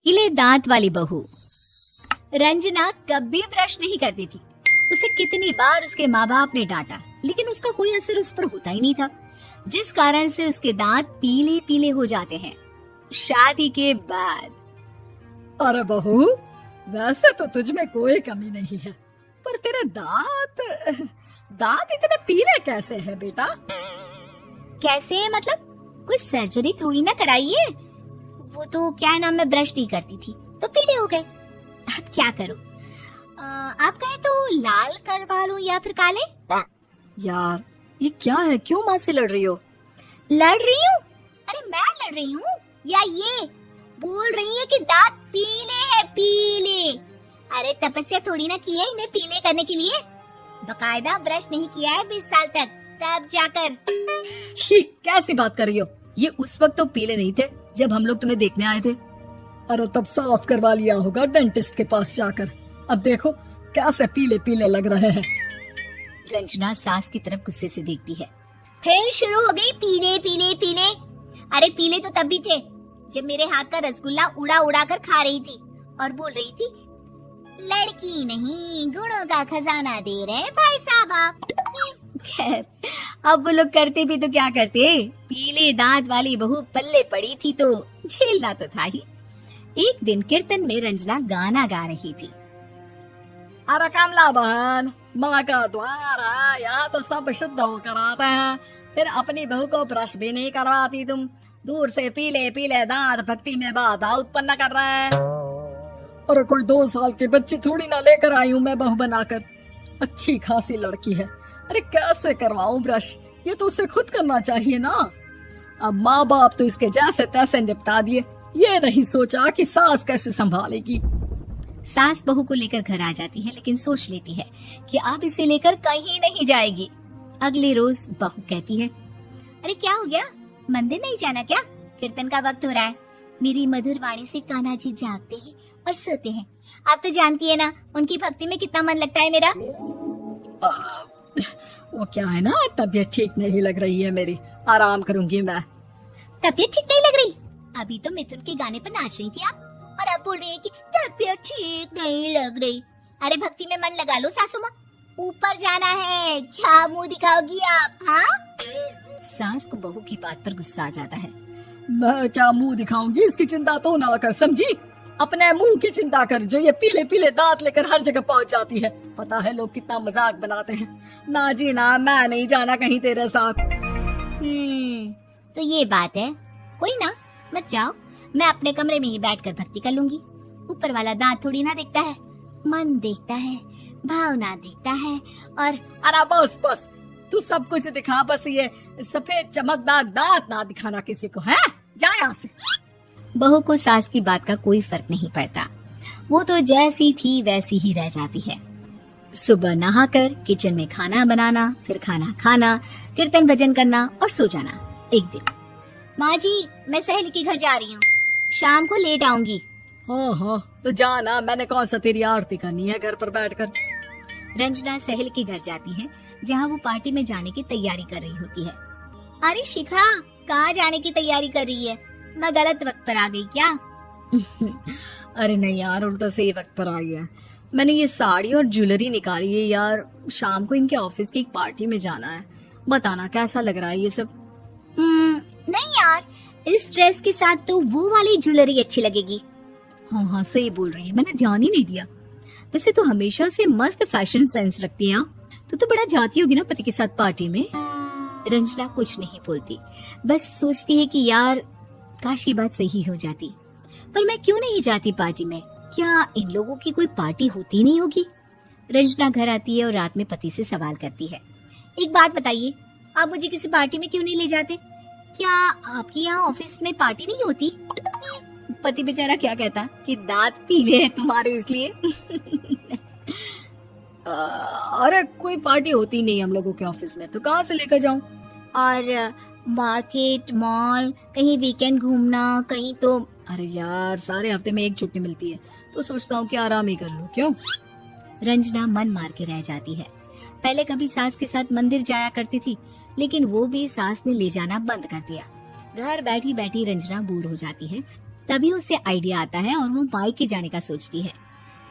पीले दांत वाली बहू। रंजना कभी ब्रश नहीं करती थी। उसे कितनी बार उसके माँ बाप ने डांटा, लेकिन उसका कोई असर उस पर होता ही नहीं था, जिस कारण से उसके दांत पीले पीले हो जाते हैं। शादी के बाद। अरे बहू, वैसे तो तुझ में कोई कमी नहीं है, पर तेरे दांत इतने पीले कैसे हैं बेटा? कैसे मतलब? कोई सर्जरी थोड़ी ना कराइए। वो तो क्या नाम, मैं ब्रश नहीं करती थी तो पीले हो गए। अब क्या करूं? आप कहें तो लाल करवा लूं या फिर काले? यार ये क्या है, क्यों माँ से लड़ रही हो? लड़ रही हूँ? अरे मैं लड़ रही हूँ या ये बोल रही है कि दांत पीले हैं, पीले। अरे तपस्या थोड़ी ना की है इन्हें पीले करने के लिए। बकायदा ब्रश नहीं किया है 20 साल तक, तब जाकर। छी, कैसी बात कर रही हो? ये उस वक्त तो पीले नहीं थे जब हम लोग तुम्हें देखने आए थे। अरे तब साफ करवा लिया होगा डेंटिस्ट के पास जाकर। अब देखो कैसे पीले पीले लग रहे हैं। रंजना सास की तरफ गुस्से से देखती है। फिर शुरू हो गई पीले पीले पीले। अरे पीले तो तब भी थे जब मेरे हाथ का रसगुल्ला उड़ा उड़ा कर खा रही थी और बोल रही थी, लड़की नहीं गुणों का खजाना दे रहे हैं भाई साहब आप। खैर, अब वो लोग करते भी तो क्या करते, पीले दांत वाली बहू पल्ले पड़ी थी तो झेलना तो था ही। एक दिन कीर्तन में रंजना गाना गा रही थी। अरे कमला बहन, माँ का द्वार है, यहाँ तो सब शुद्ध होकर आते हैं, फिर अपनी बहू को ब्रश भी नहीं करवाती तुम। दूर से पीले पीले दांत भक्ति में बाधा उत्पन्न कर रहे हैं। अरे कोई 2 साल की बच्ची थोड़ी ना लेकर आई हूँ मैं बहू बनाकर। अच्छी खासी लड़की है, अरे कैसे करवाऊं ब्रश? ये तो उसे खुद करना चाहिए ना। अब माँ बाप तो इसके जैसे तैसे निपटा दिए, ये नहीं सोचा कि सास कैसे संभालेगी। सास बहू को लेकर घर आ जाती है, लेकिन सोच लेती है कि अब इसे लेकर कहीं नहीं जाएगी। अगले रोज बहू कहती है, अरे क्या हो गया, मंदिर नहीं जाना क्या? कीर्तन का वक्त हो रहा है। मेरी मधुर वाणी से कान्हा जी जागते हैं और सोते हैं। आप तो जानती है ना उनकी भक्ति में कितना मन लगता है मेरा। वो क्या है ना, तबीयत ठीक नहीं लग रही है मेरी, आराम करूंगी मैं। तबीयत ठीक नहीं लग रही? अभी तो मिथुन के गाने पर नाच रही थी आप, और अब बोल रही है कि तबीयत ठीक नहीं लग रही। अरे भक्ति में मन लगा लो सासू माँ, ऊपर जाना है, क्या मुंह दिखाओगी आप? हाँ? सास को बहू की बात पर गुस्सा आ जाता है। मैं क्या मुंह दिखाऊंगी, इसकी चिंता तो ना कर, समझी? अपने मुंह की चिंता कर, जो ये पीले पीले दांत लेकर हर जगह पहुंच जाती है। पता है लोग कितना मजाक बनाते हैं। ना जी ना, मैं नहीं जाना कहीं तेरे साथ। तो ये बात है, कोई ना, मत जाओ, मैं अपने कमरे में ही बैठकर भक्ति कर लूंगी। ऊपर वाला दांत थोड़ी ना देखता है, मन देखता है, भावना देखता है। और अरे बस बस, तू सब कुछ दिखा, बस ये सफेद चमकदार दांत ना दिखाना किसी को, है? जा यहाँ से। बहू को सास की बात का कोई फर्क नहीं पड़ता, वो तो जैसी थी वैसी ही रह जाती है। सुबह नहाकर किचन में खाना बनाना, फिर खाना खाना, कीर्तन भजन करना और सो जाना। एक दिन, माँ जी मैं सहेली के घर जा रही हूँ, शाम को लेट आऊंगी। हाँ, तो जाना, मैंने कौन सा तेरी आरती करनी है घर पर बैठकर। रंजना सहेली के घर जाती है, जहाँ वो पार्टी में जाने की तैयारी कर रही होती है। अरे शिखा, कहाँ जाने की तैयारी कर रही है? मैं गलत वक्त पर आ गई क्या? अरे नहीं यार, उल्टा सही वक्त पर आई है। मैंने ये साड़ी और ज्वेलरी निकाली है यार, शाम को इनके ऑफिस की एक पार्टी में जाना है। बताना कैसा लग रहा है ये सब? नहीं यार, इस ड्रेस के साथ तो वो वाली ज्वेलरी अच्छी लगेगी। हाँ सही बोल रही है, मैंने ध्यान ही नहीं दिया। वैसे तो हमेशा से मस्त फैशन सेंस रखती है। तो बड़ा जाती होगी ना पति के साथ पार्टी में। रंजना कुछ नहीं बोलती, बस सोचती है कि यार काश ये बात सही हो जाती, पर मैं क्यों नहीं जाती पार्टी में? क्या इन लोगों की कोई पार्टी होती नहीं होगी? रंजना घर आती है और रात में पति से सवाल करती है, एक बात बताइए, आप मुझे किसी पार्टी में क्यों नहीं ले जाते? क्या आपके यहाँ ऑफिस में पार्टी नहीं होती? पति बेचारा क्या कहता कि दांत पीले हैं तुम्हारे इसलिए। अरे कोई पार्टी होती नहीं हम लोगों के ऑफिस में, तो कहाँ से लेकर जाऊं? और मार्केट, मॉल, कहीं वीकेंड घूमना, कहीं तो। अरे यार सारे हफ्ते में एक छुट्टी मिलती है, तो सोचता हूँ कि आराम ही कर लूं। क्यों? रंजना मन मार के रह जाती है। पहले कभी सास के साथ मंदिर जाया करती थी, लेकिन वो भी सास ने ले जाना बंद कर दिया। घर बैठी बैठी रंजना बोर हो जाती है। तभी उसे आइडिया आता है और वो मायके जाने का सोचती है।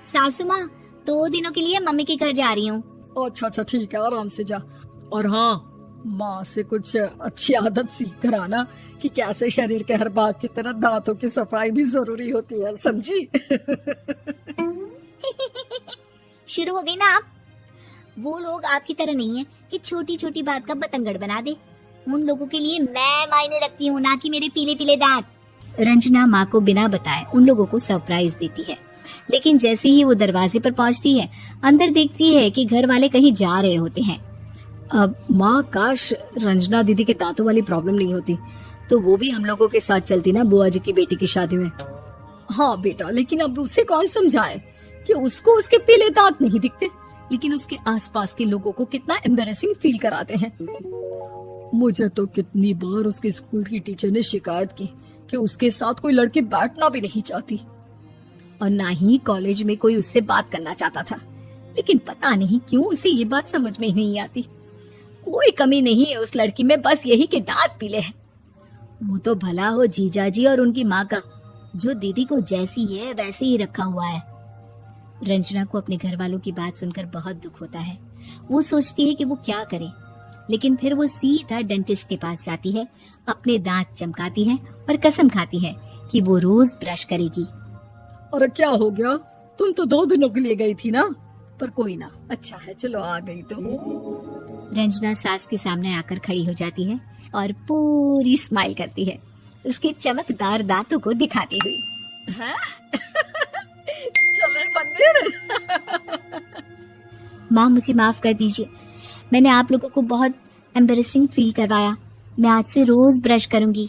सासू माँ, 2 दिनों के लिए मम्मी के घर जा रही हूँ। अच्छा अच्छा ठीक है, आराम से जा। और हाँ, माँ से कुछ अच्छी आदत सीख कर आना कि कैसे शरीर के हर भाग की तरह दांतों की सफाई भी जरूरी होती है, समझी? शुरू हो गई ना आप। वो लोग आपकी तरह नहीं है कि छोटी छोटी बात का बतंगड़ बना दे। उन लोगों के लिए मैं मायने रखती हूँ, ना कि मेरे पीले पीले दांत। रंजना माँ को बिना बताए उन लोगों को सरप्राइज देती है, लेकिन जैसे ही वो दरवाजे पर पहुंचती है, अंदर देखती है कि घर वाले कहीं जा रहे होते हैं। अब माँ, काश रंजना दीदी के दांतों वाली प्रॉब्लम नहीं होती तो वो भी हम लोगों के साथ चलती ना बुआ जी की बेटी की शादी में। हाँ बेटा, लेकिन अब उसे कौन समझाए कि उसको उसके पीले दांत नहीं दिखते, लेकिन उसके आसपास के लोगों को कितना एम्बैरेसिंग फील कराते हैं। मुझे तो कितनी बार उसके स्कूल की टीचर ने शिकायत की कि उसके साथ कोई लड़की बैठना भी नहीं चाहती और ना ही कॉलेज में कोई उससे बात करना चाहता था, लेकिन पता नहीं क्यों उसे ये बात समझ में ही नहीं आती। कोई कमी नहीं है उस लड़की में, बस यही कि दांत पीले हैं। वो तो भला हो जीजा जी और उनकी माँ का, जो दीदी को जैसी है वैसे ही रखा हुआ है। रंजना को अपने घर वालों की बात सुनकर बहुत दुख होता है। वो सोचती है कि वो क्या करे, लेकिन फिर वो सीधा डेंटिस्ट के पास जाती है, अपने दांत चमकाती है और कसम खाती है कि वो रोज ब्रश करेगी। अरे क्या हो गया, तुम तो 2 दिनों के लिए गई थी ना, पर कोई ना, अच्छा है चलो आ गई तो। रंजना सास के सामने आकर खड़ी हो जाती है और पूरी स्माइल करती है, उसके चमकदार दांतों को दिखाती हुई। चले मंदिर। माँ, मुझे माफ कर दीजिए, मैंने आप लोगों को बहुत एम्बैरेसिंग फील करवाया। मैं आज से रोज ब्रश करूंगी।